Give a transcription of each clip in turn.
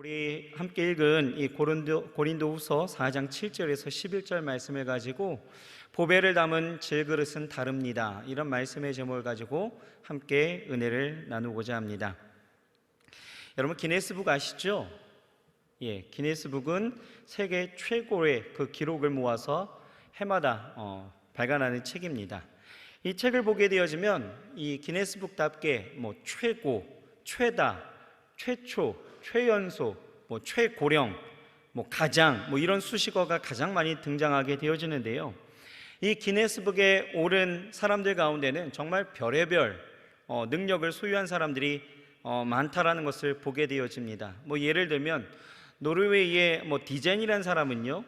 우리 함께 읽은 이 고린도후서 4장 7절에서 11절 말씀을 가지고 보배를 담은 질그릇은 다릅니다, 이런 말씀의 제목을 가지고 함께 은혜를 나누고자 합니다. 여러분, 기네스북 아시죠? 기네스북은 세계 최고의 그 기록을 모아서 해마다 발간하는 책입니다. 이 책을 보게 되어지면 이 기네스북답게 최고, 최다, 최초, 최연소, 최고령, 가장, 이런 수식어가 가장 많이 등장하게 되어지는데요. 이 기네스북에 오른 사람들 가운데는 정말 별의별 능력을 소유한 사람들이 많다라는 것을 보게 되어집니다. 예를 들면 노르웨이의 디젠이라는 사람은요,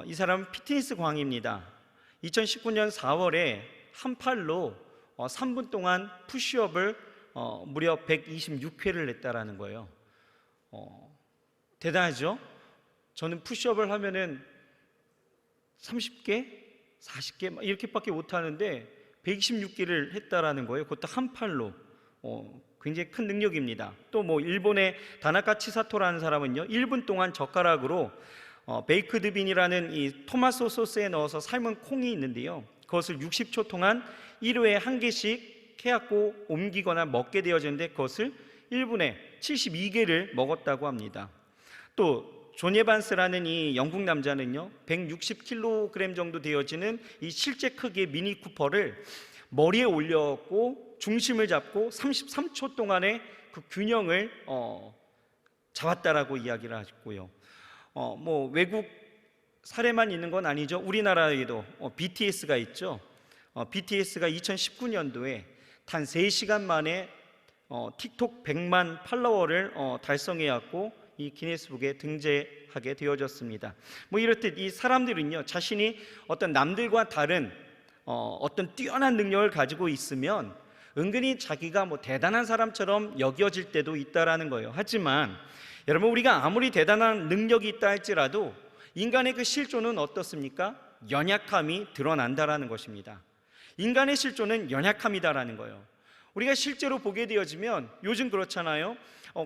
이 사람은 피트니스 광입니다. 2019년 4월에 한 팔로 3분 동안 푸시업을 무려 126회를 했다라는 거예요. 대단하죠? 저는 푸시업을 하면은 30개, 40개 이렇게밖에 못하는데 126개를 했다라는 거예요. 그것도 한 팔로. 굉장히 큰 능력입니다. 또 일본의 다나카 치사토라는 사람은요, 1분 동안 젓가락으로 베이크드 빈이라는 이 토마토 소스에 넣어서 삶은 콩이 있는데요, 그것을 60초 동안 1회에 한 개씩 해갖고 옮기거나 먹게 되어지는데 그것을 1분에 72개를 먹었다고 합니다. 또 존 에반스라는 이 영국 남자는요, 160kg 정도 되어지는 이 실제 크기의 미니 쿠퍼를 머리에 올렸고 중심을 잡고 33초 동안의 그 균형을 잡았다라고 이야기를 하셨고요. 외국 사례만 있는 건 아니죠. 우리나라에도 BTS가 있죠. BTS가 2019년도에 단 3시간 만에 틱톡 100만 팔로워를 달성해왔고 이 기네스북에 등재하게 되어졌습니다. 이렇듯 이 사람들은요, 자신이 어떤 남들과 다른 어떤 뛰어난 능력을 가지고 있으면 은근히 자기가 대단한 사람처럼 여겨질 때도 있다라는 거예요. 하지만 여러분, 우리가 아무리 대단한 능력이 있다 할지라도 인간의 그 실존은 어떻습니까? 연약함이 드러난다라는 것입니다. 인간의 실존은 연약함이다라는 거예요. 우리가 실제로 보게 되어지면 요즘 그렇잖아요.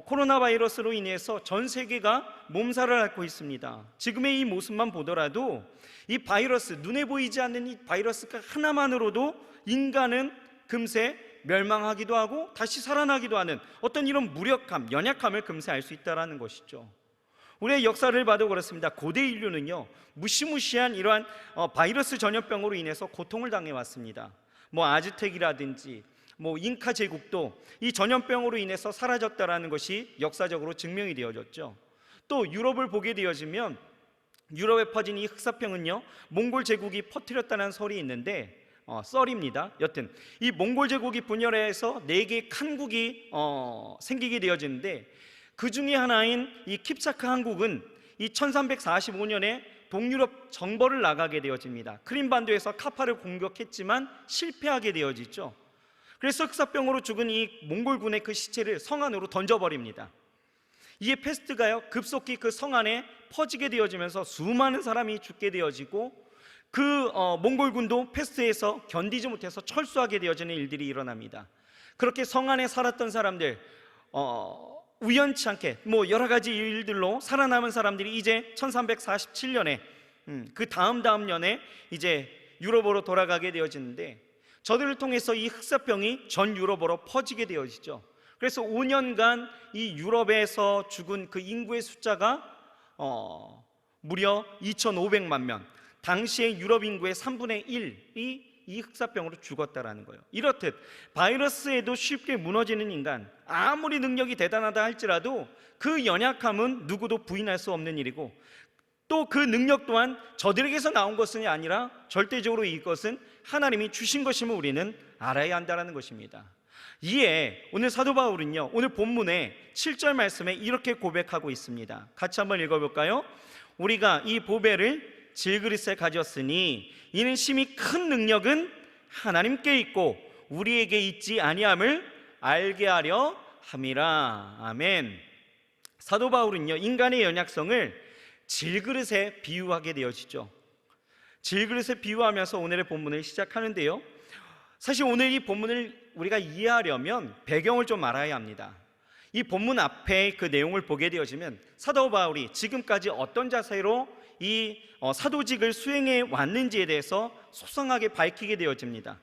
코로나 바이러스로 인해서 전 세계가 몸살을 앓고 있습니다. 지금의 이 모습만 보더라도 이 바이러스, 눈에 보이지 않는 이 바이러스가 하나만으로도 인간은 금세 멸망하기도 하고 다시 살아나기도 하는 어떤 이런 무력함, 연약함을 금세 알 수 있다는 것이죠. 우리의 역사를 봐도 그렇습니다. 고대 인류는요, 무시무시한 이러한 바이러스 전염병으로 인해서 고통을 당해왔습니다. 아즈텍이라든지 잉카 제국도 이 전염병으로 인해서 사라졌다라는 것이 역사적으로 증명이 되어졌죠. 또 유럽을 보게 되어지면 유럽에 퍼진 이 흑사병은요, 몽골 제국이 퍼뜨렸다는 설이 있는데 썰입니다. 여튼 이 몽골 제국이 분열해서 4개의 칸국이 생기게 되어지는데 그 중에 하나인 이 킵차크 한국은 이 1345년에 동유럽 정벌을 나가게 되어집니다. 크림반도에서 카파를 공격했지만 실패하게 되어지죠. 그래서 흑사병으로 죽은 이 몽골군의 그 시체를 성 안으로 던져버립니다. 이에 페스트가요, 급속히 그 성 안에 퍼지게 되어지면서 수많은 사람이 죽게 되어지고 그 몽골군도 페스트에서 견디지 못해서 철수하게 되어지는 일들이 일어납니다. 그렇게 성 안에 살았던 사람들, 우연치 않게 여러 가지 일들로 살아남은 사람들이 이제 1347년에 그 다음 년에 이제 유럽으로 돌아가게 되어지는데, 저들을 통해서 이 흑사병이 전 유럽으로 퍼지게 되어지죠. 그래서 5년간 이 유럽에서 죽은 그 인구의 숫자가 무려 2,500만 명, 당시의 유럽 인구의 3분의 1이 이 흑사병으로 죽었다라는 거예요. 이렇듯 바이러스에도 쉽게 무너지는 인간, 아무리 능력이 대단하다 할지라도 그 연약함은 누구도 부인할 수 없는 일이고, 또 그 능력 또한 저들에게서 나온 것은 아니라 절대적으로 이것은 하나님이 주신 것임을 우리는 알아야 한다는 것입니다. 이에 오늘 사도 바울은요, 오늘 본문의 7절 말씀에 이렇게 고백하고 있습니다. 같이 한번 읽어볼까요? 우리가 이 보배를 질그릇에 가졌으니 이는 심히 큰 능력은 하나님께 있고 우리에게 있지 아니함을 알게 하려 함이라. 아멘. 사도 바울은요, 인간의 연약성을 질그릇에 비유하게 되어지죠. 질그릇에 비유하면서 오늘의 본문을 시작하는데요, 사실 오늘 이 본문을 우리가 이해하려면 배경을 좀 알아야 합니다. 이 본문 앞에 그 내용을 보게 되어지면 사도 바울이 지금까지 어떤 자세로 이 사도직을 수행해 왔는지에 대해서 소상하게 밝히게 되어집니다.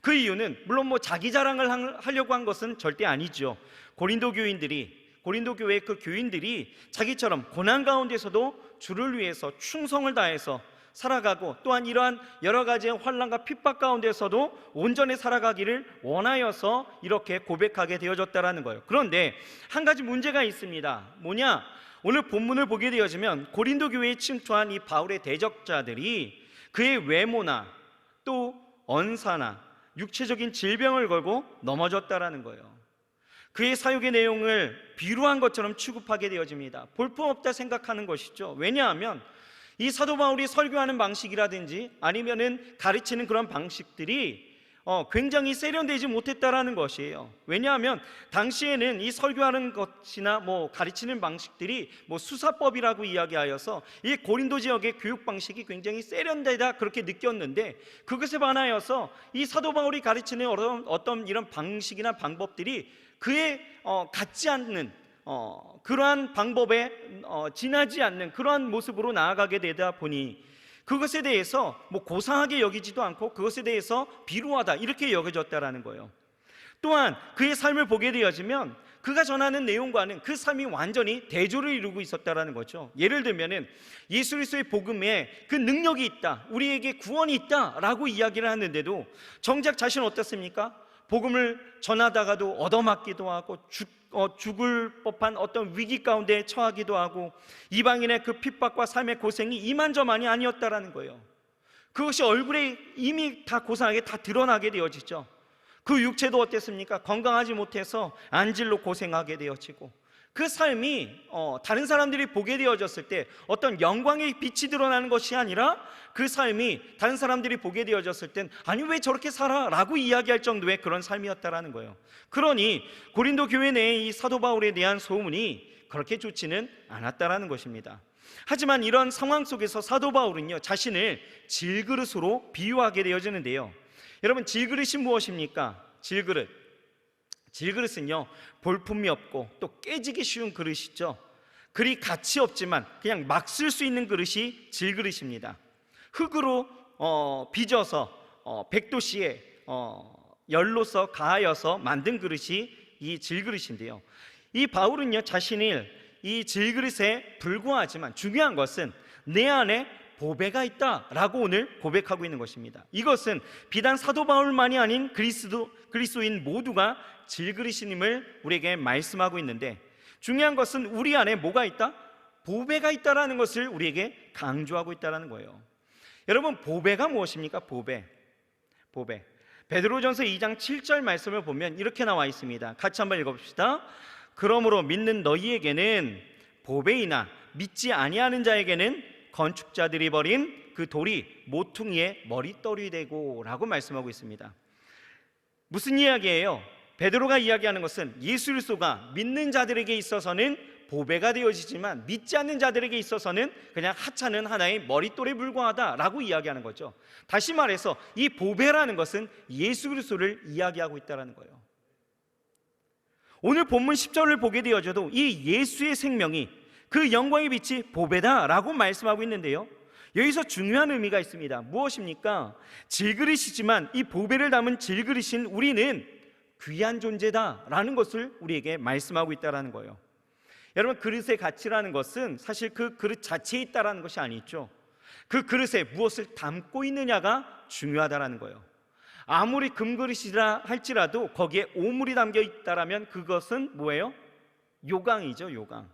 그 이유는 물론 자기 자랑을 하려고 한 것은 절대 아니죠. 고린도 교회의 그 교인들이 자기처럼 고난 가운데서도 주를 위해서 충성을 다해서 살아가고, 또한 이러한 여러 가지의 환난과 핍박 가운데서도 온전히 살아가기를 원하여서 이렇게 고백하게 되어졌다는 거예요. 그런데 한 가지 문제가 있습니다. 뭐냐? 오늘 본문을 보게 되어지면 고린도 교회에 침투한 이 바울의 대적자들이 그의 외모나 또 언사나 육체적인 질병을 걸고 넘어졌다라는 거예요. 그의 사역의 내용을 비루한 것처럼 취급하게 되어집니다. 볼품없다 생각하는 것이죠. 왜냐하면 이 사도 바울이 설교하는 방식이라든지 아니면은 가르치는 그런 방식들이 굉장히 세련되지 못했다라는 것이에요. 왜냐하면 당시에는 이 설교하는 것이나 가르치는 방식들이 수사법이라고 이야기하여서 이 고린도 지역의 교육 방식이 굉장히 세련되다 그렇게 느꼈는데, 그것에 반하여서 이 사도 바울이 가르치는 어떤 이런 방식이나 방법들이 그에 같지 않는 그러한 방법에 지나지 않는 그러한 모습으로 나아가게 되다 보니 그것에 대해서 고상하게 여기지도 않고 그것에 대해서 비루하다 이렇게 여겨졌다라는 거예요. 또한 그의 삶을 보게 되어지면 그가 전하는 내용과는 그 삶이 완전히 대조를 이루고 있었다라는 거죠. 예를 들면은 예수 그리스도의 복음에 그 능력이 있다, 우리에게 구원이 있다라고 이야기를 하는데도 정작 자신은 어떻습니까? 복음을 전하다가도 얻어맞기도 하고 죽을 법한 어떤 위기 가운데 처하기도 하고, 이방인의 그 핍박과 삶의 고생이 이만저만이 아니었다라는 거예요. 그것이 얼굴에 이미 다 고상하게 다 드러나게 되어지죠. 그 육체도 어땠습니까? 건강하지 못해서 안질로 고생하게 되어지고, 그 삶이 다른 사람들이 보게 되어졌을 때 어떤 영광의 빛이 드러나는 것이 아니라 그 삶이 다른 사람들이 보게 되어졌을 땐 아니 왜 저렇게 살아? 라고 이야기할 정도의 그런 삶이었다라는 거예요. 그러니 고린도 교회 내에 이 사도 바울에 대한 소문이 그렇게 좋지는 않았다라는 것입니다. 하지만 이런 상황 속에서 사도 바울은요, 자신을 질그릇으로 비유하게 되어지는데요. 여러분, 질그릇이 무엇입니까? 질그릇은요, 볼품이 없고 또 깨지기 쉬운 그릇이죠. 그리 가치 없지만 그냥 막 쓸 수 있는 그릇이 질그릇입니다. 흙으로 빚어서 백도씨에 열로서 가하여서 만든 그릇이 이 질그릇인데요. 이 바울은요, 자신을 이 질그릇에 불과하지만 중요한 것은 내 안에 보배가 있다라고 오늘 고백하고 있는 것입니다. 이것은 비단 사도 바울만이 아닌 그리스도인 모두가 질그릇임을 우리에게 말씀하고 있는데, 중요한 것은 우리 안에 뭐가 있다? 보배가 있다라는 것을 우리에게 강조하고 있다라는 거예요. 여러분, 보배가 무엇입니까? 보배. 베드로전서 2장 7절 말씀을 보면 이렇게 나와 있습니다. 같이 한번 읽어봅시다. 그러므로 믿는 너희에게는 보배이나 믿지 아니하는 자에게는 건축자들이 버린 그 돌이 모퉁이의 머릿돌이 되고 라고 말씀하고 있습니다. 무슨 이야기예요? 베드로가 이야기하는 것은 예수 그리스도가 믿는 자들에게 있어서는 보배가 되어지지만 믿지 않는 자들에게 있어서는 그냥 하찮은 하나의 머릿돌에 불과하다라고 이야기하는 거죠. 다시 말해서 이 보배라는 것은 예수 그리스도를 이야기하고 있다는 거예요. 오늘 본문 10절을 보게 되어져도 이 예수의 생명이, 그 영광의 빛이 보배다라고 말씀하고 있는데요, 여기서 중요한 의미가 있습니다. 무엇입니까? 질그릇이지만 이 보배를 담은 질그릇인 우리는 귀한 존재다라는 것을 우리에게 말씀하고 있다는 거예요. 여러분, 그릇의 가치라는 것은 사실 그 그릇 자체에 있다는 것이 아니죠. 그 그릇에 무엇을 담고 있느냐가 중요하다는 거예요. 아무리 금그릇이라 할지라도 거기에 오물이 담겨 있다면 그것은 뭐예요? 요강이죠, 요강.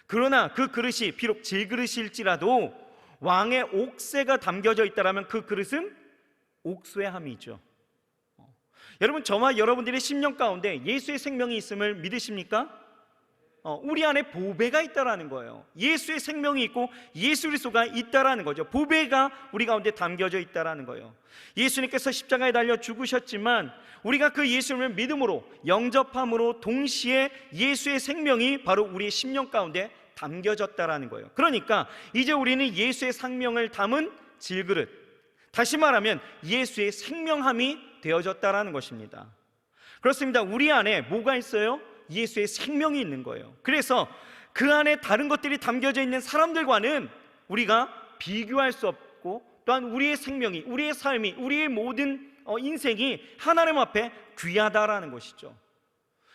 그러나 그 그릇이 비록 질그릇일지라도 왕의 옥새가 담겨져 있다면 그 그릇은 옥쇠함이죠. 여러분, 저와 여러분들의 심령 가운데 예수의 생명이 있음을 믿으십니까? 우리 안에 보배가 있다라는 거예요. 예수의 생명이 있고 예수 그리스도가 있다라는 거죠. 보배가 우리 가운데 담겨져 있다라는 거예요. 예수님께서 십자가에 달려 죽으셨지만 우리가 그 예수님을 믿음으로 영접함으로 동시에 예수의 생명이 바로 우리의 심령 가운데 담겨졌다라는 거예요. 그러니까 이제 우리는 예수의 생명을 담은 질그릇, 다시 말하면 예수의 생명함이 되어졌다라는 것입니다. 그렇습니다. 우리 안에 뭐가 있어요? 예수의 생명이 있는 거예요. 그래서 그 안에 다른 것들이 담겨져 있는 사람들과는 우리가 비교할 수 없고, 또한 우리의 생명이, 우리의 삶이, 우리의 모든 인생이 하나님 앞에 귀하다라는 것이죠.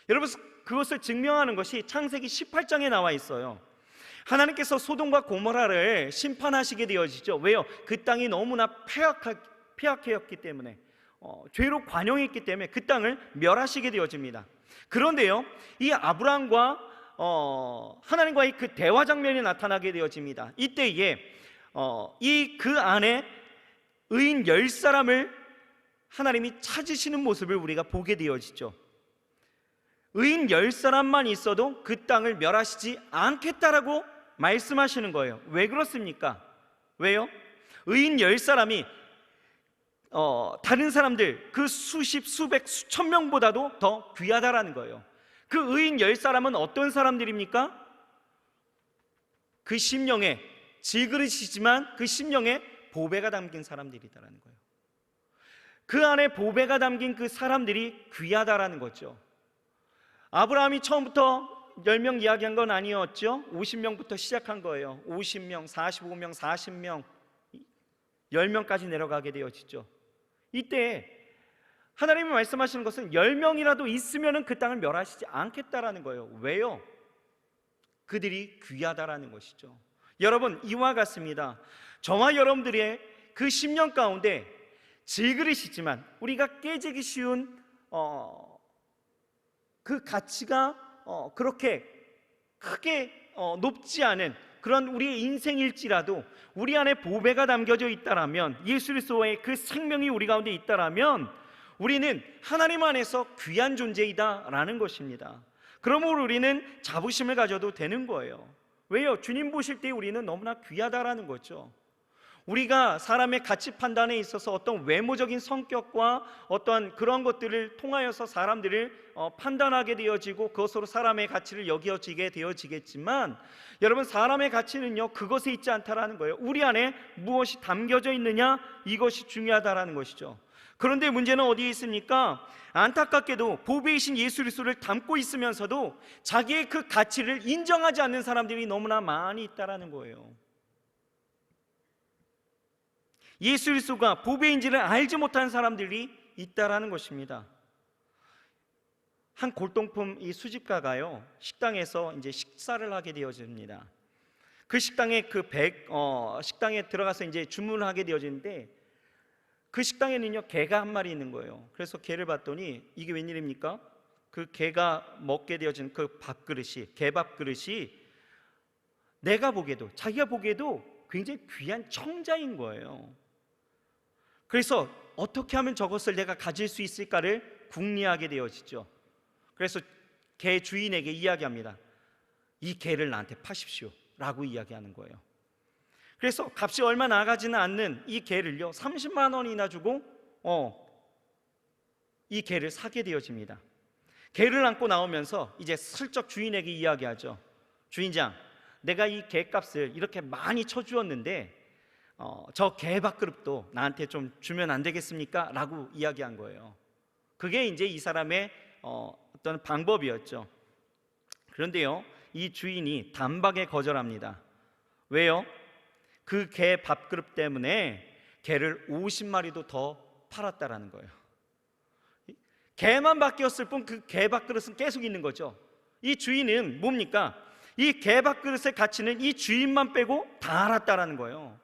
여러분, 그것을 증명하는 것이 창세기 18장에 나와 있어요. 하나님께서 소돔과 고모라를 심판하시게 되어지죠. 왜요? 그 땅이 너무나 폐악했기 때문에, 죄로 관영했기 때문에 그 땅을 멸하시게 되어집니다. 그런데요, 이 아브라함과 하나님과의 그 대화 장면이 나타나게 되어집니다. 이때에 그 안에 의인 10사람을 하나님이 찾으시는 모습을 우리가 보게 되어지죠. 의인 10사람만 있어도 그 땅을 멸하시지 않겠다라고 말씀하시는 거예요. 왜 그렇습니까? 왜요? 의인 10사람이 다른 사람들 그 수십, 수백, 수천 명보다도 더 귀하다라는 거예요. 그 의인 10사람은 어떤 사람들입니까? 그 심령에, 질그릇이지만 그 심령에 보배가 담긴 사람들이다라는 거예요. 그 안에 보배가 담긴 그 사람들이 귀하다라는 거죠. 아브라함이 처음부터 10명 이야기한 건 아니었죠. 50명부터 시작한 거예요. 50명, 45명, 40명, 10명까지 내려가게 되어지죠. 이때 하나님이 말씀하시는 것은 10명이라도 있으면 그 땅을 멸하시지 않겠다라는 거예요. 왜요? 그들이 귀하다라는 것이죠. 여러분, 이와 같습니다. 저와 여러분들의 그 10년 가운데 질그릇이지만 우리가 깨지기 쉬운 그 가치가 그렇게 크게 높지 않은 그런 우리의 인생일지라도 우리 안에 보배가 담겨져 있다라면, 예수 그리스도의 그 생명이 우리 가운데 있다라면 우리는 하나님 안에서 귀한 존재이다라는 것입니다. 그러므로 우리는 자부심을 가져도 되는 거예요. 왜요? 주님 보실 때 우리는 너무나 귀하다라는 거죠. 우리가 사람의 가치 판단에 있어서 어떤 외모적인 성격과 어떠한 그런 것들을 통하여서 사람들을 판단하게 되어지고 그것으로 사람의 가치를 여겨지게 되어지겠지만, 여러분, 사람의 가치는요 그것에 있지 않다라는 거예요. 우리 안에 무엇이 담겨져 있느냐, 이것이 중요하다라는 것이죠. 그런데 문제는 어디에 있습니까? 안타깝게도 보배이신 예수 그리스도를 담고 있으면서도 자기의 그 가치를 인정하지 않는 사람들이 너무나 많이 있다라는 거예요. 예수 그리스도가 보배인지를 알지 못하는 사람들이 있다라는 것입니다. 한 골동품 이 수집가가요 식당에서 이제 식사를 하게 되어집니다. 그 식당에 식당에 들어가서 이제 주문을 하게 되어지는데, 그 식당에는요 개가 한 마리 있는 거예요. 그래서 개를 봤더니 이게 웬일입니까? 그 개가 먹게 되어진 그 밥그릇이, 개밥그릇이 내가 보기에도, 자기가 보기에도 굉장히 귀한 청자인 거예요. 그래서 어떻게 하면 저것을 내가 가질 수 있을까를 궁리하게 되어지죠. 그래서 개 주인에게 이야기합니다. 이 개를 나한테 파십시오 라고 이야기하는 거예요. 그래서 값이 얼마 나가지는 않는 이 개를요 30만 원이나 주고 이 개를 사게 되어집니다. 개를 안고 나오면서 이제 슬쩍 주인에게 이야기하죠. 주인장, 내가 이 개값을 이렇게 많이 쳐주었는데 저 개밥그릇도 나한테 좀 주면 안 되겠습니까? 라고 이야기한 거예요. 그게 이제 이 사람의 어떤 방법이었죠. 그런데요 이 주인이 단박에 거절합니다. 왜요? 그 개 밥그릇 때문에 개를 50마리도 더 팔았다라는 거예요. 개만 바뀌었을 뿐 그 개 밥그릇은 계속 있는 거죠. 이 주인은 뭡니까? 이 개 밥그릇의 가치는 이 주인만 빼고 다 알았다라는 거예요.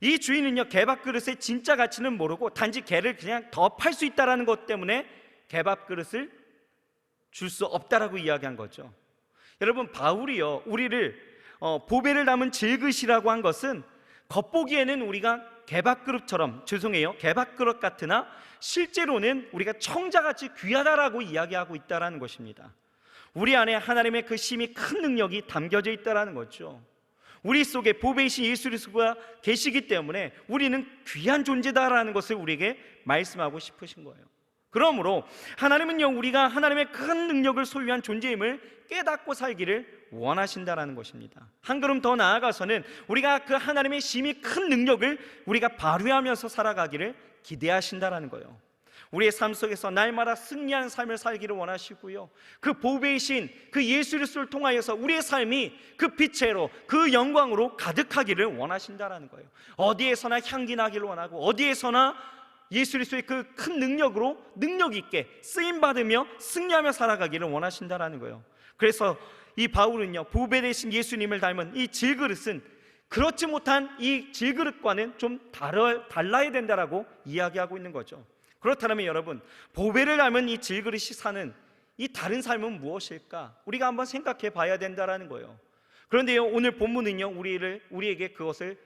이 주인은요 개 밥그릇의 진짜 가치는 모르고 단지 개를 그냥 더 팔 수 있다라는 것 때문에 개 밥그릇을 줄 수 없다라고 이야기한 거죠. 여러분, 바울이요 우리를 보배를 담은 질그릇이라고 한 것은 겉보기에는 우리가 개밥그릇처럼, 개밥그릇 같으나 실제로는 우리가 청자같이 귀하다라고 이야기하고 있다라는 것입니다. 우리 안에 하나님의 그 심히 큰 능력이 담겨져 있다라는 거죠. 우리 속에 보배이신 예수 그리스도가 계시기 때문에 우리는 귀한 존재다라는 것을 우리에게 말씀하고 싶으신 거예요. 그러므로 하나님은요 우리가 하나님의 큰 능력을 소유한 존재임을 깨닫고 살기를 원하신다라는 것입니다. 한 걸음 더 나아가서는 우리가 그 하나님의 심히 큰 능력을 우리가 발휘하면서 살아가기를 기대하신다라는 거예요. 우리의 삶 속에서 날마다 승리하는 삶을 살기를 원하시고요, 그 보배이신 그 예수 그리스도를 통하여서 우리의 삶이 그 빛으로, 그 영광으로 가득하기를 원하신다라는 거예요. 어디에서나 향기 나기를 원하고, 어디에서나 예수 그리스도의 그 큰 능력으로 능력 있게 쓰임 받으며 승리하며 살아가기를 원하신다라는 거예요. 그래서 이 바울은요, 보배 되신 예수님을 닮은 이 질그릇은 그렇지 못한 이 질그릇과는 좀 달라야 된다라고 이야기하고 있는 거죠. 그렇다면 여러분, 보배를 닮은 이 질그릇이 사는 이 다른 삶은 무엇일까? 우리가 한번 생각해 봐야 된다라는 거예요. 그런데요, 오늘 본문은요, 우리에게 그것을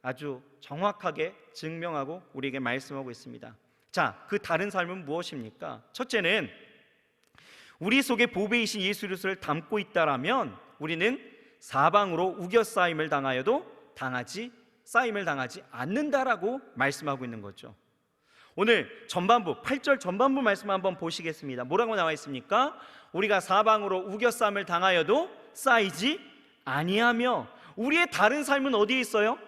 아주 정확하게 증명하고 우리에게 말씀하고 있습니다. 자, 그 다른 삶은 무엇입니까? 첫째는 우리 속에 보배이신 예수 그리스도를 담고 있다라면 우리는 사방으로 우겨싸임을 당하여도 쌓임을 당하지 않는다라고 말씀하고 있는 거죠. 오늘 전반부 8절 전반부 말씀 한번 보시겠습니다. 뭐라고 나와 있습니까? 우리가 사방으로 우겨싸임을 당하여도 쌓이지 아니하며. 우리의 다른 삶은 어디에 있어요?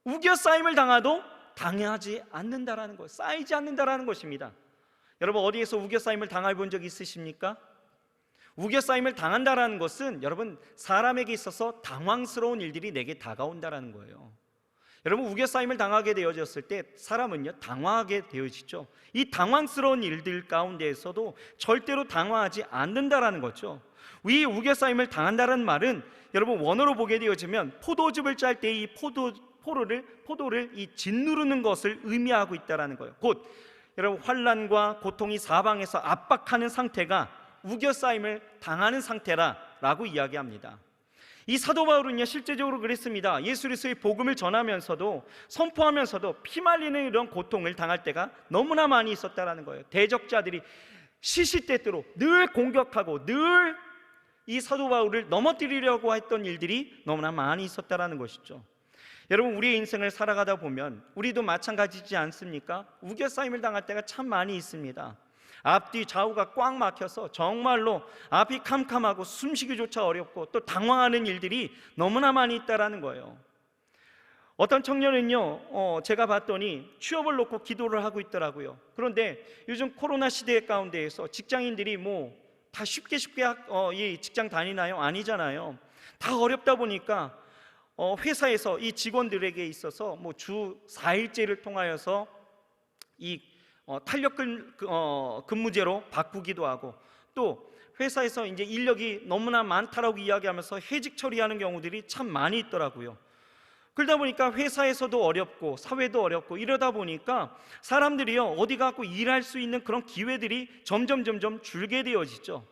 우겨싸임을 당하도 당하지 않는다라는 것, 쌓이지 않는다라는 것입니다. 여러분, 어디에서 우겨싸임을 당해본 적 있으십니까? 우겨싸임을 당한다라는 것은 여러분, 사람에게 있어서 당황스러운 일들이 내게 다가온다라는 거예요. 여러분, 우겨싸임을 당하게 되어졌을 때 사람은요, 당황하게 되어지죠. 이 당황스러운 일들 가운데에서도 절대로 당황하지 않는다라는 거죠. 이 우겨싸임을 당한다는 말은 여러분, 원어로 보게 되어지면 포도즙을 짤 때 이 포도를 이 짓누르는 것을 의미하고 있다라는 거예요. 곧 여러분, 환난과 고통이 사방에서 압박하는 상태가 우겨싸임을 당하는 상태라고 이야기합니다. 이 사도 바울은요, 실제적으로 그랬습니다. 예수 그리스도의 복음을 전하면서도, 선포하면서도 피말리는 이런 고통을 당할 때가 너무나 많이 있었다라는 거예요. 대적자들이 시시때때로 늘 공격하고 늘 이 사도 바울을 넘어뜨리려고 했던 일들이 너무나 많이 있었다라는 것이죠. 여러분, 우리의 인생을 살아가다 보면 우리도 마찬가지지 않습니까? 우겨싸임을 당할 때가 참 많이 있습니다. 앞뒤 좌우가 꽉 막혀서 정말로 앞이 캄캄하고 숨쉬기조차 어렵고 또 당황하는 일들이 너무나 많이 있다라는 거예요. 어떤 청년은요, 제가 봤더니 취업을 놓고 기도를 하고 있더라고요. 그런데 요즘 코로나 시대 가운데에서 직장인들이 다 쉽게 이 직장 다니나요? 아니잖아요. 다 어렵다 보니까 회사에서 이 직원들에게 있어서 주 4일제를 통하여서 이 탄력 근무제로 바꾸기도 하고, 또 회사에서 이제 인력이 너무나 많다라고 이야기하면서 해직 처리하는 경우들이 참 많이 있더라고요. 그러다 보니까 회사에서도 어렵고 사회도 어렵고 이러다 보니까 사람들이요, 어디 가고 일할 수 있는 그런 기회들이 점점 줄게 되어지죠.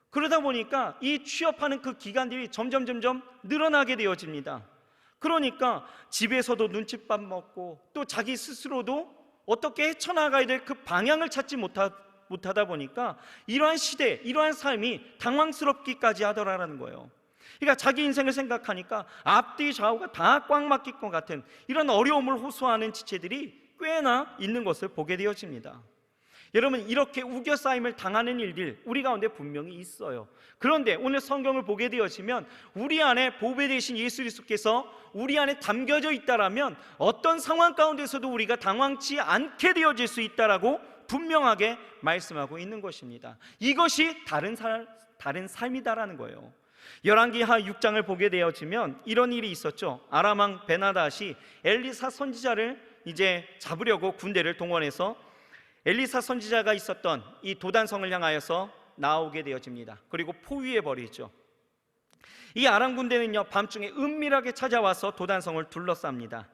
그러다 보니까 이 취업하는 그 기간들이 점점 늘어나게 되어집니다. 그러니까 집에서도 눈칫밥 먹고 또 자기 스스로도 어떻게 헤쳐나가야 될 그 방향을 찾지 못하다 보니까 이러한 시대, 이러한 삶이 당황스럽기까지 하더라라는 거예요. 그러니까 자기 인생을 생각하니까 앞뒤 좌우가 다 꽉 막힐 것 같은 이런 어려움을 호소하는 지체들이 꽤나 있는 것을 보게 되어집니다. 여러분, 이렇게 우겨싸임을 당하는 일들 우리 가운데 분명히 있어요. 그런데 오늘 성경을 보게 되어지면 우리 안에 보배 되신 예수 그리스도께서 우리 안에 담겨져 있다라면 어떤 상황 가운데서도 우리가 당황치 않게 되어질 수 있다라고 분명하게 말씀하고 있는 것입니다. 이것이 다른 삶이다라는 거예요. 열왕기하 6장을 보게 되어지면 이런 일이 있었죠. 아람 왕 베나닷이 엘리사 선지자를 이제 잡으려고 군대를 동원해서 엘리사 선지자가 있었던 이 도단성을 향하여서 나오게 되어집니다. 그리고 포위해 버리죠. 이 아람 군대는요, 밤중에 은밀하게 찾아와서 도단성을 둘러쌉니다.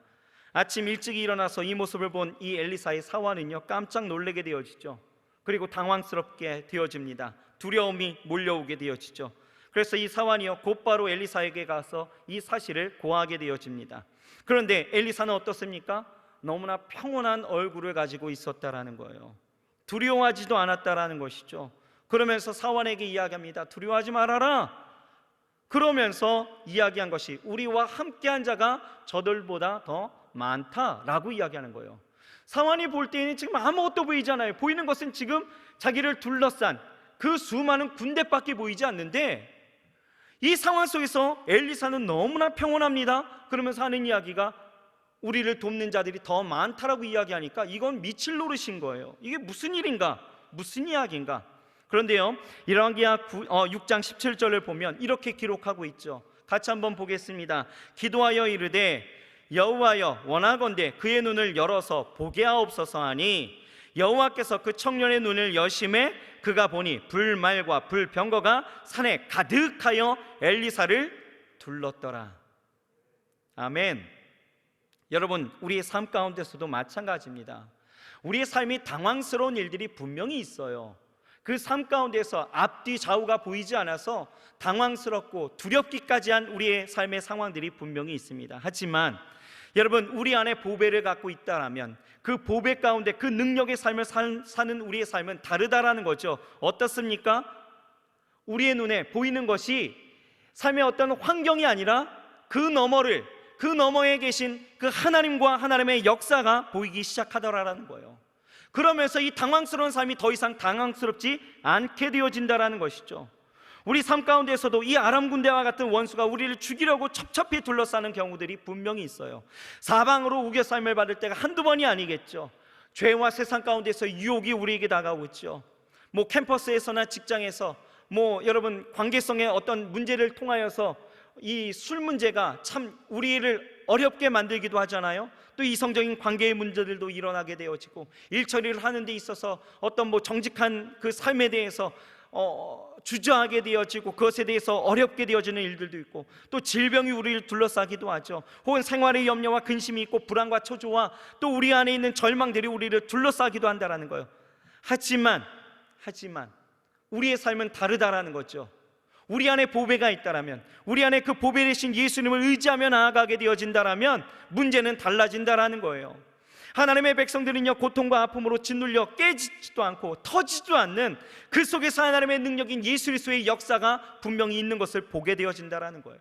아침 일찍 일어나서 이 모습을 본 이 엘리사의 사환은요, 깜짝 놀라게 되어지죠. 그리고 당황스럽게 되어집니다. 두려움이 몰려오게 되어지죠. 그래서 이 사환이요, 곧바로 엘리사에게 가서 이 사실을 고하게 되어집니다. 그런데 엘리사는 어떻습니까? 너무나 평온한 얼굴을 가지고 있었다라는 거예요. 두려워하지도 않았다라는 것이죠. 그러면서 사환에게 이야기합니다. 두려워하지 말아라. 그러면서 이야기한 것이 우리와 함께한 자가 저들보다 더 많다라고 이야기하는 거예요. 사환이 볼 때에는 지금 아무것도 보이잖아요. 보이는 것은 지금 자기를 둘러싼 그 수많은 군대밖에 보이지 않는데, 이 상황 속에서 엘리사는 너무나 평온합니다. 그러면서 하는 이야기가 우리를 돕는 자들이 더 많다라고 이야기하니까 이건 미칠 노릇인 거예요. 이게 무슨 일인가? 무슨 이야기인가? 그런데요, 열왕기하 6장 17절을 보면 이렇게 기록하고 있죠. 같이 한번 보겠습니다. 기도하여 이르되 여호와여 원하건대 그의 눈을 열어서 보게 하옵소서 하니 여호와께서 그 청년의 눈을 여심해 그가 보니 불말과 불병거가 산에 가득하여 엘리사를 둘렀더라. 아멘. 여러분, 우리의 삶 가운데서도 마찬가지입니다. 우리의 삶이 당황스러운 일들이 분명히 있어요. 그 삶 가운데서 앞뒤 좌우가 보이지 않아서 당황스럽고 두렵기까지 한 우리의 삶의 상황들이 분명히 있습니다. 하지만 여러분, 우리 안에 보배를 갖고 있다라면 그 보배 가운데 그 능력의 삶을 사는 우리의 삶은 다르다라는 거죠. 어떻습니까? 우리의 눈에 보이는 것이 삶의 어떤 환경이 아니라 그 너머에 계신 그 하나님과 하나님의 역사가 보이기 시작하더라라는 거예요. 그러면서 이 당황스러운 삶이 더 이상 당황스럽지 않게 되어진다라는 것이죠. 우리 삶 가운데서도 이 아람 군대와 같은 원수가 우리를 죽이려고 첩첩히 둘러싸는 경우들이 분명히 있어요. 사방으로 우겨 삶을 받을 때가 한두 번이 아니겠죠. 죄와 세상 가운데서 유혹이 우리에게 다가오죠. 캠퍼스에서나 직장에서 여러분 관계성의 어떤 문제를 통하여서 이 술 문제가 참 우리를 어렵게 만들기도 하잖아요. 또 이성적인 관계의 문제들도 일어나게 되어지고, 일 처리를 하는 데 있어서 어떤 정직한 그 삶에 대해서 주저하게 되어지고 그것에 대해서 어렵게 되어지는 일들도 있고, 또 질병이 우리를 둘러싸기도 하죠. 혹은 생활의 염려와 근심이 있고 불안과 초조와 또 우리 안에 있는 절망들이 우리를 둘러싸기도 한다라는 거예요. 하지만 우리의 삶은 다르다라는 거죠. 우리 안에 보배가 있다라면, 우리 안에 그 보배 되신 예수님을 의지하며 나아가게 되어진다라면 문제는 달라진다라는 거예요. 하나님의 백성들은요, 고통과 아픔으로 짓눌려 깨지지도 않고 터지지도 않는 그 속에서 하나님의 능력인 예수 그리스도의 역사가 분명히 있는 것을 보게 되어진다라는 거예요.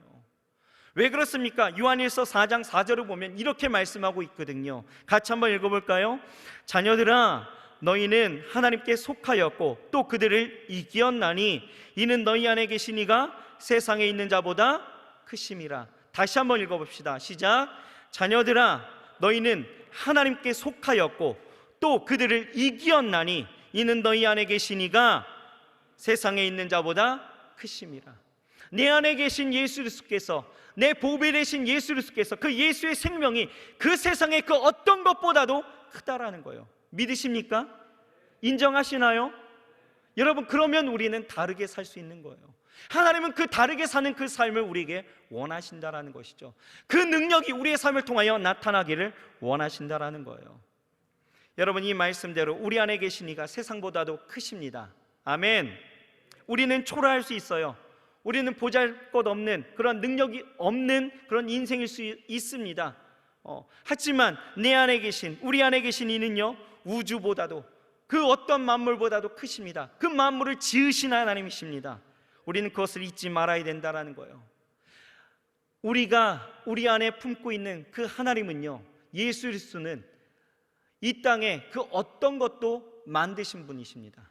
왜 그렇습니까? 요한일서 4장 4절을 보면 이렇게 말씀하고 있거든요. 같이 한번 읽어볼까요? 자녀들아, 너희는 하나님께 속하였고 또 그들을 이기었나니 이는 너희 안에 계신 이가 세상에 있는 자보다 크심이라. 다시 한번 읽어봅시다. 시작. 자녀들아, 너희는 하나님께 속하였고 또 그들을 이기었나니 이는 너희 안에 계신 이가 세상에 있는 자보다 크심이라. 내 안에 계신 예수 그리스도께서, 내 보배 되신 예수 그리스도께서, 그 예수의 생명이 그 세상의 그 어떤 것보다도 크다라는 거예요. 믿으십니까? 인정하시나요? 여러분, 그러면 우리는 다르게 살 수 있는 거예요. 하나님은 그 다르게 사는 그 삶을 우리에게 원하신다라는 것이죠. 그 능력이 우리의 삶을 통하여 나타나기를 원하신다라는 거예요. 여러분, 이 말씀대로 우리 안에 계신 이가 세상보다도 크십니다. 아멘. 우리는 초라할 수 있어요. 우리는 보잘것없는 그런 능력이 없는 그런 인생일 수 있습니다. 하지만 내 안에 계신, 우리 안에 계신 이는요, 우주보다도 그 어떤 만물보다도 크십니다. 그 만물을 지으신 하나님이십니다. 우리는 그것을 잊지 말아야 된다라는 거예요. 우리가 우리 안에 품고 있는 그 하나님은요, 예수 그리스도는 이 땅에 그 어떤 것도 만드신 분이십니다.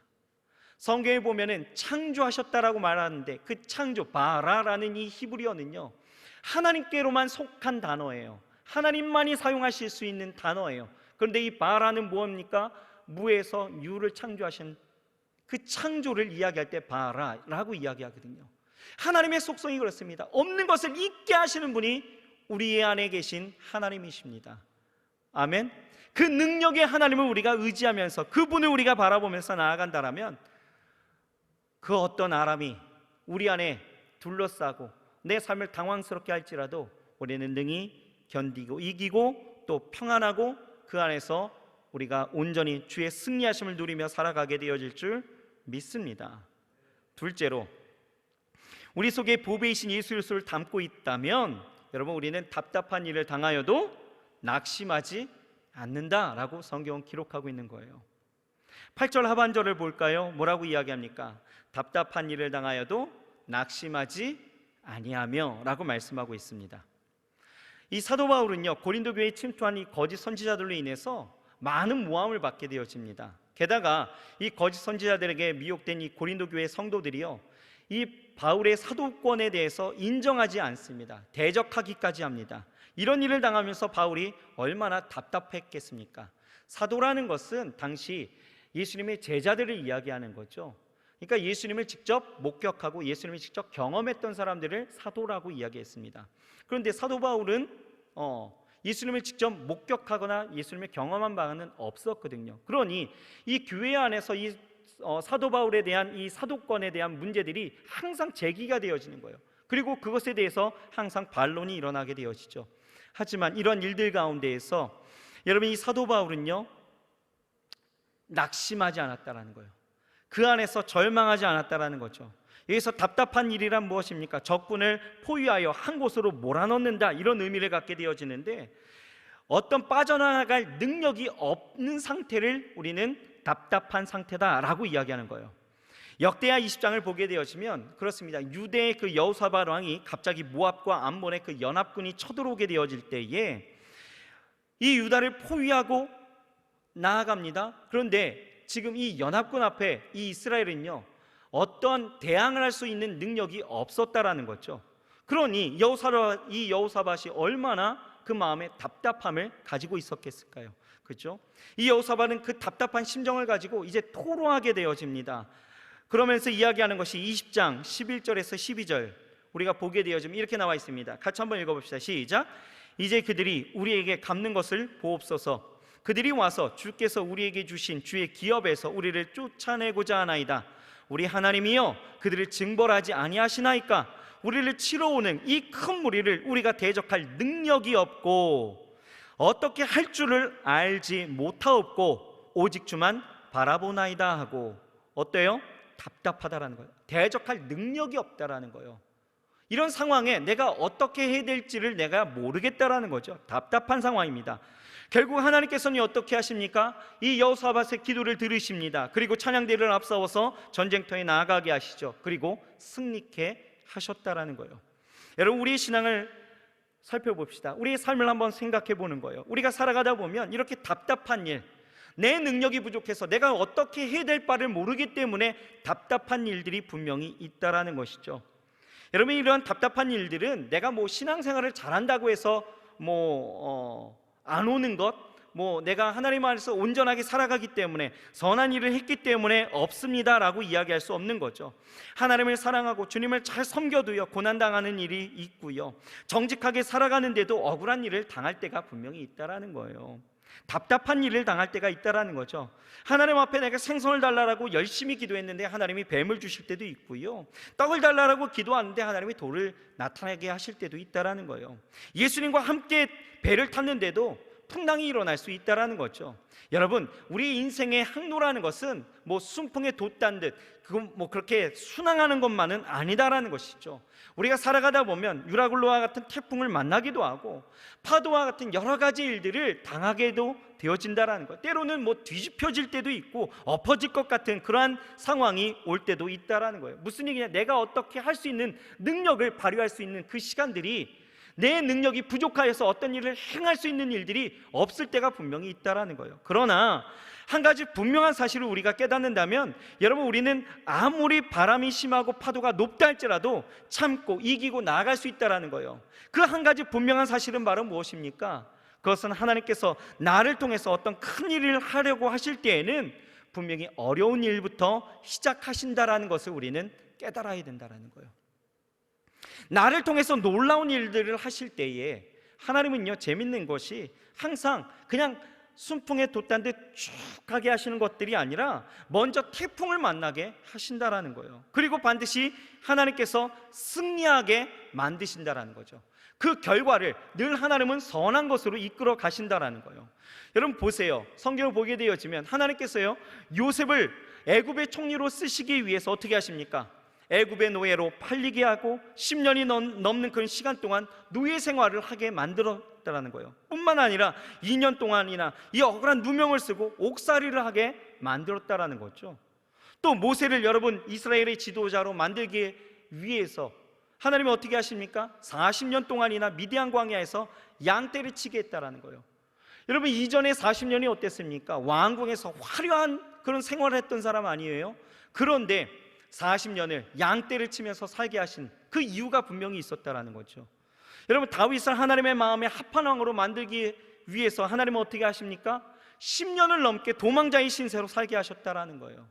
성경에 보면은 창조하셨다라고 말하는데 그 창조, 바라라는 이 히브리어는요, 하나님께로만 속한 단어예요. 하나님만이 사용하실 수 있는 단어예요. 그런데 이 바라는 무엇입니까? 무에서 유를 창조하신 그 창조를 이야기할 때 바라라고 이야기하거든요. 하나님의 속성이 그렇습니다. 없는 것을 있게 하시는 분이 우리 안에 계신 하나님이십니다. 아멘. 그 능력의 하나님을 우리가 의지하면서 그분을 우리가 바라보면서 나아간다라면 그 어떤 아람이 우리 안에 둘러싸고 내 삶을 당황스럽게 할지라도 우리는 능히 견디고 이기고 또 평안하고 그 안에서 우리가 온전히 주의 승리하심을 누리며 살아가게 되어질 줄 믿습니다. 둘째로, 우리 속에 보배이신 예수 그리스도를 담고 있다면 여러분, 우리는 답답한 일을 당하여도 낙심하지 않는다라고 성경은 기록하고 있는 거예요. 8절 하반절을 볼까요? 뭐라고 이야기합니까? 답답한 일을 당하여도 낙심하지 아니하며 라고 말씀하고 있습니다. 이 사도 바울은요, 고린도 교회에 침투한 이 거짓 선지자들로 인해서 많은 모함을 받게 되어집니다. 게다가 이 거짓 선지자들에게 미혹된 이 고린도 교회 성도들이요, 이 바울의 사도권에 대해서 인정하지 않습니다. 대적하기까지 합니다. 이런 일을 당하면서 바울이 얼마나 답답했겠습니까? 사도라는 것은 당시 예수님의 제자들을 이야기하는 거죠. 그러니까 예수님을 직접 목격하고 예수님을 직접 경험했던 사람들을 사도라고 이야기했습니다. 그런데 사도 바울은 예수님을 직접 목격하거나 예수님을 경험한 바는 없었거든요. 그러니 이 교회 안에서 이 사도 바울에 대한 이 사도권에 대한 문제들이 항상 제기가 되어지는 거예요. 그리고 그것에 대해서 항상 반론이 일어나게 되어지죠. 하지만 이런 일들 가운데에서 여러분, 이 사도 바울은요 낙심하지 않았다라는 거예요. 그 안에서 절망하지 않았다라는 거죠. 여기서 답답한 일이란 무엇입니까? 적군을 포위하여 한 곳으로 몰아넣는다, 이런 의미를 갖게 되어지는데, 어떤 빠져나갈 능력이 없는 상태를 우리는 답답한 상태다라고 이야기하는 거예요. 역대하 20장을 보게 되어지면 그렇습니다. 유대의 그 여호사밧 왕이 갑자기 모압과 암몬의 그 연합군이 쳐들어오게 되어질 때에 이 유다를 포위하고 나아갑니다. 그런데 지금 이 연합군 앞에 이 이스라엘은요 어떤 대항을 할 수 있는 능력이 없었다라는 거죠. 그러니 이 여호사밧이 얼마나 그 마음에 답답함을 가지고 있었겠을까요? 그렇죠? 이 여호사밧은 그 답답한 심정을 가지고 이제 토로하게 되어집니다. 그러면서 이야기하는 것이 20장 11절에서 12절 우리가 보게 되어지면 이렇게 나와 있습니다. 같이 한번 읽어봅시다. 시작. 이제 그들이 우리에게 갚는 것을 보옵소서. 그들이 와서 주께서 우리에게 주신 주의 기업에서 우리를 쫓아내고자 하나이다. 우리 하나님이여 그들을 징벌하지 아니하시나이까? 우리를 치러 오는 이 큰 무리를 우리가 대적할 능력이 없고 어떻게 할 줄을 알지 못하옵고 오직 주만 바라보나이다 하고. 어때요? 답답하다라는 거예요. 대적할 능력이 없다라는 거예요. 이런 상황에 내가 어떻게 해야 될지를 내가 모르겠다라는 거죠. 답답한 상황입니다. 결국 하나님께서는 어떻게 하십니까? 이 여호사밧의 기도를 들으십니다. 그리고 찬양대를 앞세워서 전쟁터에 나아가게 하시죠. 그리고 승리케 하셨다라는 거예요. 여러분, 우리의 신앙을 살펴봅시다. 우리의 삶을 한번 생각해 보는 거예요. 우리가 살아가다 보면 이렇게 답답한 일, 내 능력이 부족해서 내가 어떻게 해야 될 바를 모르기 때문에 답답한 일들이 분명히 있다라는 것이죠. 여러분, 이러한 답답한 일들은 내가 신앙생활을 잘한다고 해서 안 오는 것, 내가 하나님 안에서 온전하게 살아가기 때문에 선한 일을 했기 때문에 없습니다라고 이야기할 수 없는 거죠. 하나님을 사랑하고 주님을 잘 섬겨도요 고난당하는 일이 있고요, 정직하게 살아가는데도 억울한 일을 당할 때가 분명히 있다라는 거예요. 답답한 일을 당할 때가 있다라는 거죠. 하나님 앞에 내가 생선을 달라고 열심히 기도했는데 하나님이 뱀을 주실 때도 있고요, 떡을 달라고 기도하는데 하나님이 돌을 나타나게 하실 때도 있다라는 거예요. 예수님과 함께 배를 탔는데도 풍랑이 일어날 수 있다라는 거죠. 여러분, 우리 인생의 항로라는 것은 순풍에 돛단 듯 그렇게 순항하는 것만은 아니다라는 것이죠. 우리가 살아가다 보면 유라굴로와 같은 태풍을 만나기도 하고 파도와 같은 여러 가지 일들을 당하게도 되어진다라는 것. 때로는 뒤집혀질 때도 있고 엎어질 것 같은 그러한 상황이 올 때도 있다라는 거예요. 무슨 얘기냐? 내가 어떻게 할 수 있는 능력을 발휘할 수 있는 그 시간들이 내 능력이 부족하여서 어떤 일을 행할 수 있는 일들이 없을 때가 분명히 있다라는 거예요. 그러나 한 가지 분명한 사실을 우리가 깨닫는다면, 여러분, 우리는 아무리 바람이 심하고 파도가 높다 할지라도 참고 이기고 나아갈 수 있다라는 거예요. 그 한 가지 분명한 사실은 바로 무엇입니까? 그것은 하나님께서 나를 통해서 어떤 큰 일을 하려고 하실 때에는 분명히 어려운 일부터 시작하신다라는 것을 우리는 깨달아야 된다라는 거예요. 나를 통해서 놀라운 일들을 하실 때에 하나님은요 재밌는 것이 항상 그냥 순풍에 돛단 듯 쭉 가게 하시는 것들이 아니라 먼저 태풍을 만나게 하신다라는 거예요. 그리고 반드시 하나님께서 승리하게 만드신다라는 거죠. 그 결과를 늘 하나님은 선한 것으로 이끌어 가신다라는 거예요. 여러분 보세요. 성경을 보게 되어지면 하나님께서요 요셉을 애굽의 총리로 쓰시기 위해서 어떻게 하십니까? 애굽의 노예로 팔리게 하고 10년이 넘는 그런 시간 동안 노예 생활을 하게 만들었다는 거예요. 뿐만 아니라 2년 동안이나 이 억울한 누명을 쓰고 옥살이를 하게 만들었다는 거죠. 또 모세를 여러분 이스라엘의 지도자로 만들기 위해서 하나님이 어떻게 하십니까? 40년 동안이나 미디안 광야에서 양떼를 치게 했다는 거예요. 여러분 이전에 40년이 어땠습니까? 왕궁에서 화려한 그런 생활을 했던 사람 아니에요? 그런데 40년을 양떼를 치면서 살게 하신 그 이유가 분명히 있었다라는 거죠. 여러분, 다윗을 하나님의 마음에 합한 왕으로 만들기 위해서 하나님은 어떻게 하십니까? 10년을 넘게 도망자의 신세로 살게 하셨다라는 거예요.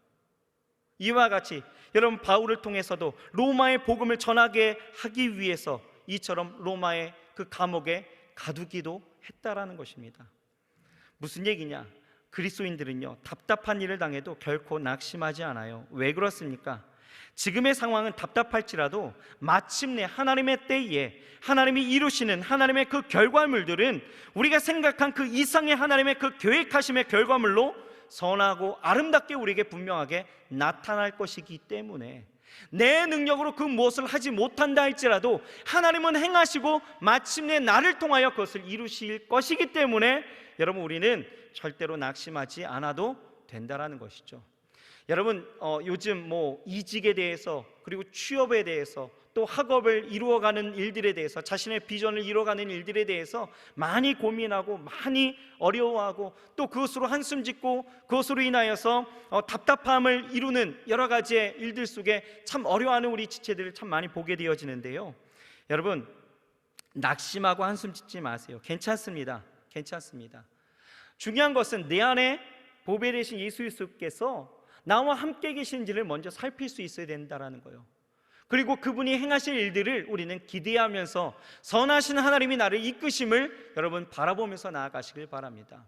이와 같이 여러분, 바울을 통해서도 로마의 복음을 전하게 하기 위해서 이처럼 로마의 그 감옥에 가두기도 했다라는 것입니다. 무슨 얘기냐? 그리스도인들은요, 답답한 일을 당해도 결코 낙심하지 않아요. 왜 그렇습니까? 지금의 상황은 답답할지라도 마침내 하나님의 때에 하나님이 이루시는 하나님의 그 결과물들은 우리가 생각한 그 이상의 하나님의 그 계획하심의 결과물로 선하고 아름답게 우리에게 분명하게 나타날 것이기 때문에 내 능력으로 그 무엇을 하지 못한다 할지라도 하나님은 행하시고 마침내 나를 통하여 그것을 이루실 것이기 때문에 여러분, 우리는 절대로 낙심하지 않아도 된다라는 것이죠. 여러분, 요즘 이직에 대해서, 그리고 취업에 대해서, 또 학업을 이루어가는 일들에 대해서, 자신의 비전을 이루어가는 일들에 대해서 많이 고민하고 많이 어려워하고, 또 그것으로 한숨 짓고 그것으로 인하여서 답답함을 이루는 여러 가지의 일들 속에 참 어려워하는 우리 지체들을 참 많이 보게 되어지는데요. 여러분, 낙심하고 한숨 짓지 마세요. 괜찮습니다. 중요한 것은 내 안에 보배 되신 예수 그리스도께서 나와 함께 계신지를 먼저 살필 수 있어야 된다라는 거예요. 그리고 그분이 행하실 일들을 우리는 기대하면서 선하신 하나님이 나를 이끄심을 여러분 바라보면서 나아가시길 바랍니다.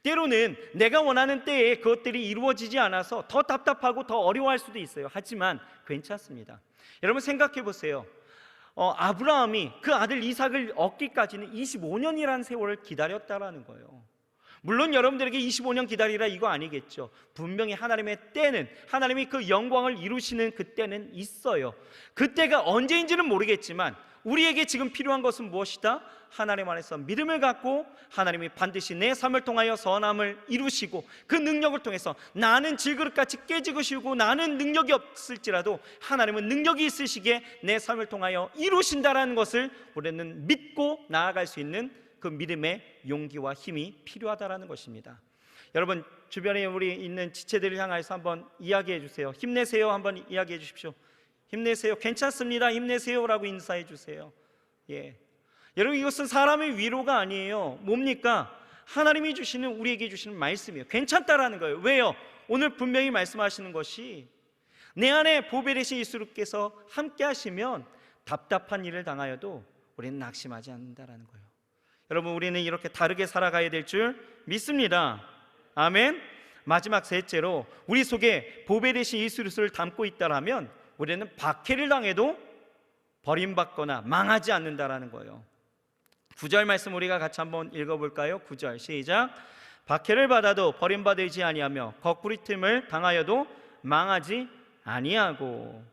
때로는 내가 원하는 때에 그것들이 이루어지지 않아서 더 답답하고 더 어려워할 수도 있어요. 하지만 괜찮습니다. 여러분, 생각해 보세요. 아브라함이 그 아들 이삭을 얻기까지는 25년이라는 세월을 기다렸다라는 거예요. 물론 여러분들에게 25년 기다리라 이거 아니겠죠. 분명히 하나님의 때는, 하나님이 그 영광을 이루시는 그 때는 있어요. 그 때가 언제인지는 모르겠지만 우리에게 지금 필요한 것은 무엇이다? 하나님 안에서 믿음을 갖고 하나님이 반드시 내 삶을 통하여 선함을 이루시고 그 능력을 통해서 나는 질그릇같이 깨지고 쉬고 나는 능력이 없을지라도 하나님은 능력이 있으시기에 내 삶을 통하여 이루신다라는 것을 우리는 믿고 나아갈 수 있는 그 믿음의 용기와 힘이 필요하다라는 것입니다. 여러분, 주변에 우리 있는 지체들을 향해서 한번 이야기해 주세요. 힘내세요. 한번 이야기해 주십시오. 힘내세요. 괜찮습니다. 힘내세요라고 인사해 주세요. 여러분, 이것은 사람의 위로가 아니에요. 뭡니까? 하나님이 주시는, 우리에게 주시는 말씀이에요. 괜찮다라는 거예요. 왜요? 오늘 분명히 말씀하시는 것이 내 안에 보배 되신 예수께서 함께 하시면 답답한 일을 당하여도 우리는 낙심하지 않는다라는 거예요. 여러분, 우리는 이렇게 다르게 살아가야 될 줄 믿습니다. 아멘. 마지막 셋째로, 우리 속에 보배 되신 예수 그리스도를 담고 있다라면 우리는 박해를 당해도 버림받거나 망하지 않는다라는 거예요. 9절 말씀 우리가 같이 한번 읽어볼까요? 9절 시작. 박해를 받아도 버림받지 아니하며 거꾸리 틈을 당하여도 망하지 아니하고.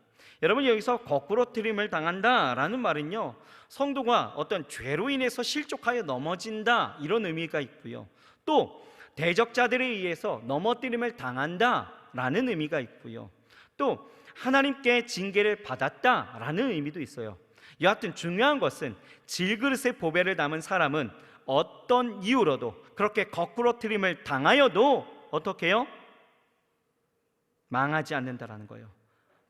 여러분, 여기서 거꾸로 트림을 당한다라는 말은요, 성도가 어떤 죄로 인해서 실족하여 넘어진다 이런 의미가 있고요, 또 대적자들에 의해서 넘어뜨림을 당한다라는 의미가 있고요, 또 하나님께 징계를 받았다라는 의미도 있어요. 여하튼 중요한 것은 질그릇의 보배를 담은 사람은 어떤 이유로도 그렇게 거꾸로 트림을 당하여도 어떻게 해요? 망하지 않는다라는 거예요.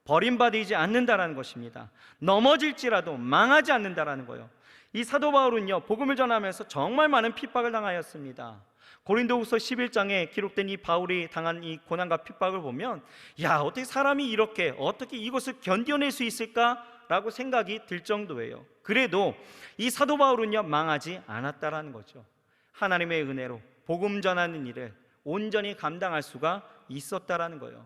버림받지 않는다라는 것입니다. 넘어질지라도 망하지 않는다라는 거예요. 이 사도 바울은요, 복음을 전하면서 정말 많은 핍박을 당하였습니다. 고린도후서 11장에 기록된 이 바울이 당한 이 고난과 핍박을 보면, 야, 어떻게 사람이 이렇게 어떻게 이것을 견뎌낼 수 있을까라고 생각이 들 정도예요. 그래도 이 사도 바울은요, 망하지 않았다라는 거죠. 하나님의 은혜로 복음 전하는 일을 온전히 감당할 수가 있었다라는 거예요.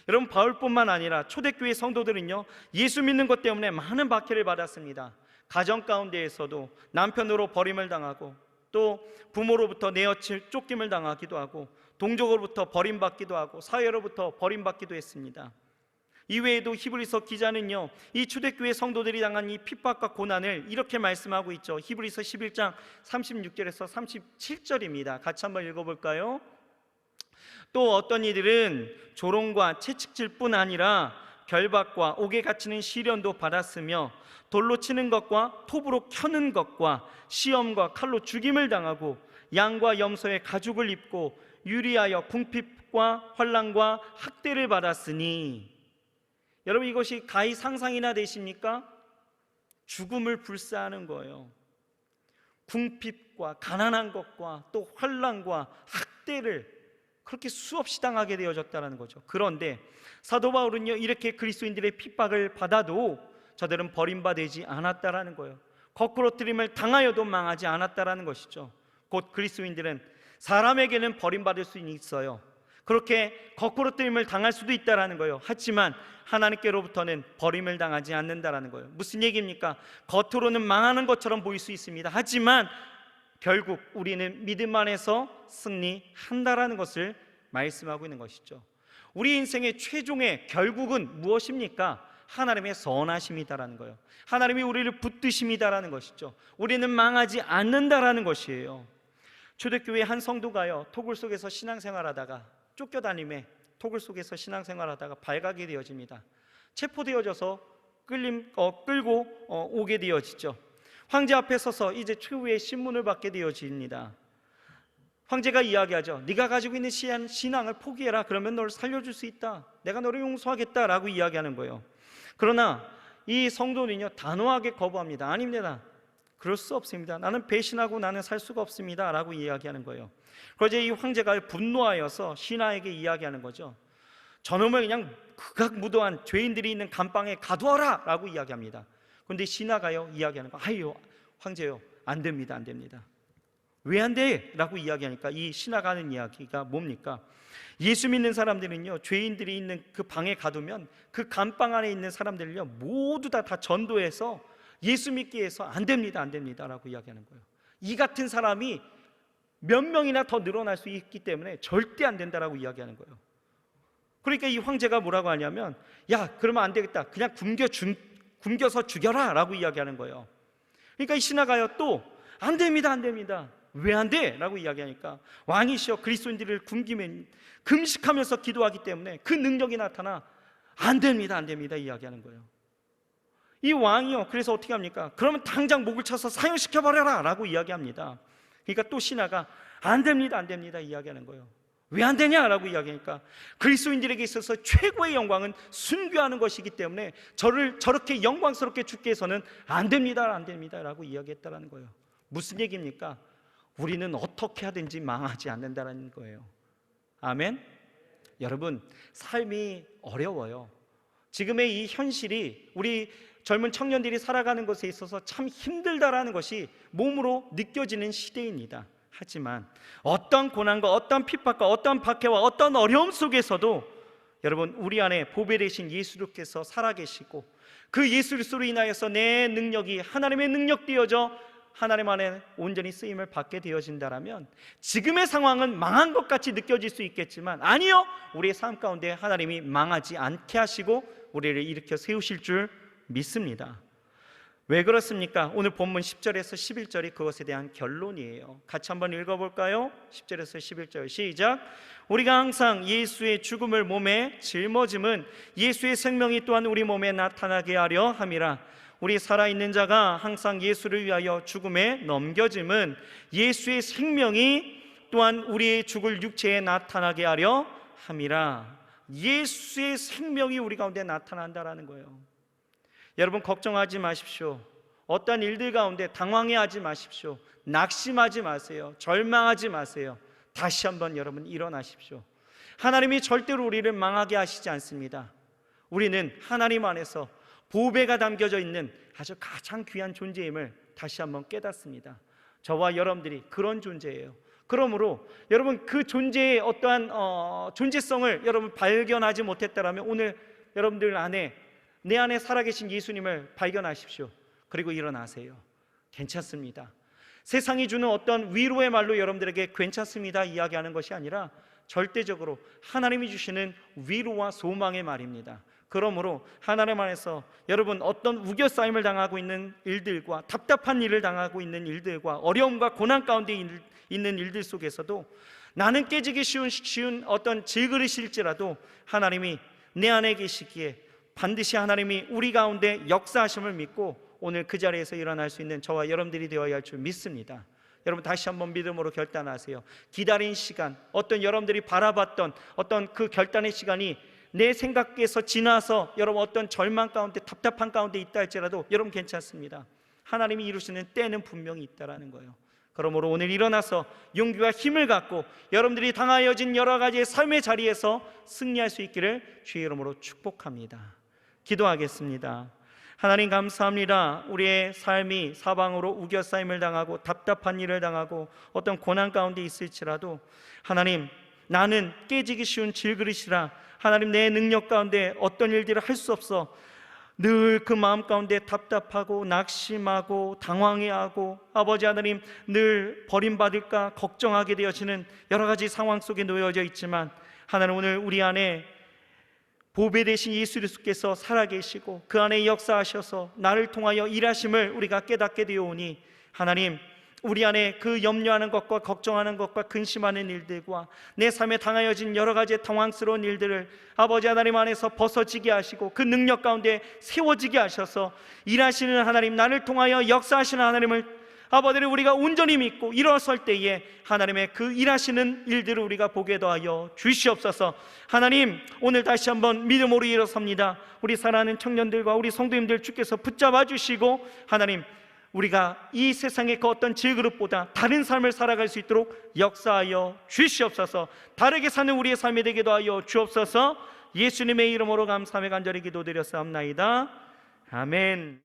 여러분, 바울뿐만 아니라 초대교회 성도들은요, 예수 믿는 것 때문에 많은 박해를 받았습니다. 가정 가운데에서도 남편으로 버림을 당하고, 또 부모로부터 내어칠 쫓김을 당하기도 하고, 동족으로부터 버림받기도 하고, 사회로부터 버림받기도 했습니다. 이외에도 히브리서 기자는요, 이 초대교회 성도들이 당한 이 핍박과 고난을 이렇게 말씀하고 있죠. 히브리서 11장 36절에서 37절입니다. 같이 한번 읽어볼까요? 또 어떤 이들은 조롱과 채찍질 뿐 아니라 결박과 옥에 갇히는 시련도 받았으며 돌로 치는 것과 톱으로 켜는 것과 시험과 칼로 죽임을 당하고 양과 염소의 가죽을 입고 유리하여 궁핍과 환난과 학대를 받았으니. 여러분, 이것이 가히 상상이나 되십니까? 죽음을 불사하는 거예요. 궁핍과 가난한 것과 또 환난과 학대를 그렇게 수없이 당하게 되어졌다는 거죠. 그런데 사도 바울은요, 이렇게 그리스도인들의 핍박을 받아도 저들은 버림받지 않았다라는 거예요. 거꾸로 뜨림을 당하여도 망하지 않았다라는 것이죠. 곧 그리스도인들은 사람에게는 버림받을 수 있어요. 그렇게 거꾸로 뜨림을 당할 수도 있다라는 거예요. 하지만 하나님께로부터는 버림을 당하지 않는다라는 거예요. 무슨 얘기입니까? 겉으로는 망하는 것처럼 보일 수 있습니다. 하지만 결국 우리는 믿음 안에서 승리한다라는 것을 말씀하고 있는 것이죠. 우리 인생의 최종의 결국은 무엇입니까? 하나님의 선하심이다라는 거예요. 하나님이 우리를 붙드심이다라는 것이죠. 우리는 망하지 않는다라는 것이에요. 초대교회 한 성도가요, 토굴 속에서 신앙생활하다가 쫓겨다님에 토굴 속에서 신앙생활하다가 발각이 되어집니다. 체포되어져서 끌고 오게 되어지죠. 황제 앞에 서서 이제 최후의 신문을 받게 되어집니다. 황제가 이야기하죠. 네가 가지고 있는 신앙을 포기해라. 그러면 너를 살려줄 수 있다. 내가 너를 용서하겠다라고 이야기하는 거예요. 그러나 이 성도는요, 단호하게 거부합니다. 아닙니다. 그럴 수 없습니다. 나는 배신하고 나는 살 수가 없습니다 라고 이야기하는 거예요. 그러자 이 황제가 분노하여서 신하에게 이야기하는 거죠. 저놈을 그냥 극악무도한 죄인들이 있는 감방에 가두어라 라고 이야기합니다. 그런데 신하가요, 이야기하는 거, 아유 황제요, 안 됩니다, 안 됩니다. 왜 안 돼? 라고 이야기하니까 이 신하가 하는 이야기가 뭡니까? 예수 믿는 사람들은요, 죄인들이 있는 그 방에 가두면 그 감방 안에 있는 사람들을요 모두 다 전도해서 예수 믿게 해서 안 됩니다, 안 됩니다 라고 이야기하는 거예요. 이 같은 사람이 몇 명이나 더 늘어날 수 있기 때문에 절대 안 된다라고 이야기하는 거예요. 그러니까 이 황제가 뭐라고 하냐면, 야 그러면 안 되겠다, 그냥 굶겨서 죽여라 라고 이야기하는 거예요. 그러니까 이 신하가요 또 안 됩니다, 안 됩니다. 왜 안 돼? 라고 이야기하니까, 왕이시여 그리스도인들을 굶기면 금식하면서 기도하기 때문에 그 능력이 나타나 안 됩니다, 안 됩니다 이야기하는 거예요. 이 왕이요, 그래서 어떻게 합니까? 그러면 당장 목을 쳐서 사형시켜버려라 라고 이야기합니다. 그러니까 또 신하가 안 됩니다, 안 됩니다 이야기하는 거예요. 왜 안 되냐라고 이야기하니까, 그리스도인들에게 있어서 최고의 영광은 순교하는 것이기 때문에 저를 저렇게 영광스럽게 죽게 해서는 안 됩니다, 안 됩니다 라고 이야기했다는 거예요. 무슨 얘기입니까? 우리는 어떻게 하든지 망하지 않는다는 거예요. 아멘? 여러분, 삶이 어려워요. 지금의 이 현실이 우리 젊은 청년들이 살아가는 것에 있어서 참 힘들다라는 것이 몸으로 느껴지는 시대입니다. 하지만 어떤 고난과 어떤 핍박과 어떤 박해와 어떤 어려움 속에서도 여러분, 우리 안에 보배 되신 예수님께서 살아계시고 그 예수 그리스도로 인하여서 내 능력이 하나님의 능력 되어져 하나님 안에 온전히 쓰임을 받게 되어진다라면, 지금의 상황은 망한 것 같이 느껴질 수 있겠지만 아니요, 우리의 삶 가운데 하나님이 망하지 않게 하시고 우리를 일으켜 세우실 줄 믿습니다. 왜 그렇습니까? 오늘 본문 10절에서 11절이 그것에 대한 결론이에요. 같이 한번 읽어볼까요? 10절에서 11절 시작. 우리가 항상 예수의 죽음을 몸에 짊어짐은 예수의 생명이 또한 우리 몸에 나타나게 하려 함이라. 우리 살아있는 자가 항상 예수를 위하여 죽음에 넘겨짐은 예수의 생명이 또한 우리의 죽을 육체에 나타나게 하려 함이라. 예수의 생명이 우리 가운데 나타난다라는 거예요. 여러분, 걱정하지 마십시오. 어떠한 일들 가운데 당황해하지 마십시오. 낙심하지 마세요. 절망하지 마세요. 다시 한번 여러분 일어나십시오. 하나님이 절대로 우리를 망하게 하시지 않습니다. 우리는 하나님 안에서 보배가 담겨져 있는 아주 가장 귀한 존재임을 다시 한번 깨닫습니다. 저와 여러분들이 그런 존재예요. 그러므로 여러분, 그 존재의 어떠한 존재성을 여러분 발견하지 못했다라면 오늘 여러분들 안에, 내 안에 살아계신 예수님을 발견하십시오. 그리고 일어나세요. 괜찮습니다. 세상이 주는 어떤 위로의 말로 여러분들에게 괜찮습니다 이야기하는 것이 아니라 절대적으로 하나님이 주시는 위로와 소망의 말입니다. 그러므로 하나님 안에서 여러분, 어떤 우겨싸임을 당하고 있는 일들과 답답한 일을 당하고 있는 일들과 어려움과 고난 가운데 있는 일들 속에서도 나는 깨지기 쉬운 어떤 질그릇일지라도 하나님이 내 안에 계시기에 반드시 하나님이 우리 가운데 역사하심을 믿고 오늘 그 자리에서 일어날 수 있는 저와 여러분들이 되어야 할 줄 믿습니다. 여러분, 다시 한번 믿음으로 결단하세요. 기다린 시간, 어떤 여러분들이 바라봤던 어떤 그 결단의 시간이 내 생각에서 지나서 여러분 어떤 절망 가운데 답답한 가운데 있다 할지라도 여러분 괜찮습니다. 하나님이 이루시는 때는 분명히 있다라는 거예요. 그러므로 오늘 일어나서 용기와 힘을 갖고 여러분들이 당하여진 여러 가지의 삶의 자리에서 승리할 수 있기를 주의 이름으로 축복합니다. 기도하겠습니다. 하나님 감사합니다. 우리의 삶이 사방으로 우겨싸임을 당하고 답답한 일을 당하고 어떤 고난 가운데 있을지라도 하나님, 나는 깨지기 쉬운 질그릇이라 하나님, 내 능력 가운데 어떤 일들을 할 수 없어 늘 그 마음 가운데 답답하고 낙심하고 당황해하고 아버지 하나님, 늘 버림받을까 걱정하게 되어지는 여러 가지 상황 속에 놓여져 있지만 하나님, 오늘 우리 안에 보배 되신 예수 그리스도께서 살아계시고 그 안에 역사하셔서 나를 통하여 일하심을 우리가 깨닫게 되오니 하나님, 우리 안에 그 염려하는 것과 걱정하는 것과 근심하는 일들과 내 삶에 당하여진 여러 가지 당황스러운 일들을 아버지 하나님 안에서 벗어지게 하시고 그 능력 가운데 세워지게 하셔서 일하시는 하나님, 나를 통하여 역사하시는 하나님을 아버지를 우리가 온전히 믿고 일어설 때에 하나님의 그 일하시는 일들을 우리가 보게 더하여 주시옵소서. 하나님, 오늘 다시 한번 믿음으로 일어섭니다. 우리 사랑하는 청년들과 우리 성도님들 주께서 붙잡아 주시고 하나님, 우리가 이 세상의 그 어떤 질그릇보다 다른 삶을 살아갈 수 있도록 역사하여 주시옵소서. 다르게 사는 우리의 삶이 되기도 하여 주옵소서. 예수님의 이름으로 감사하며 간절히 기도드렸사옵나이다. 아멘.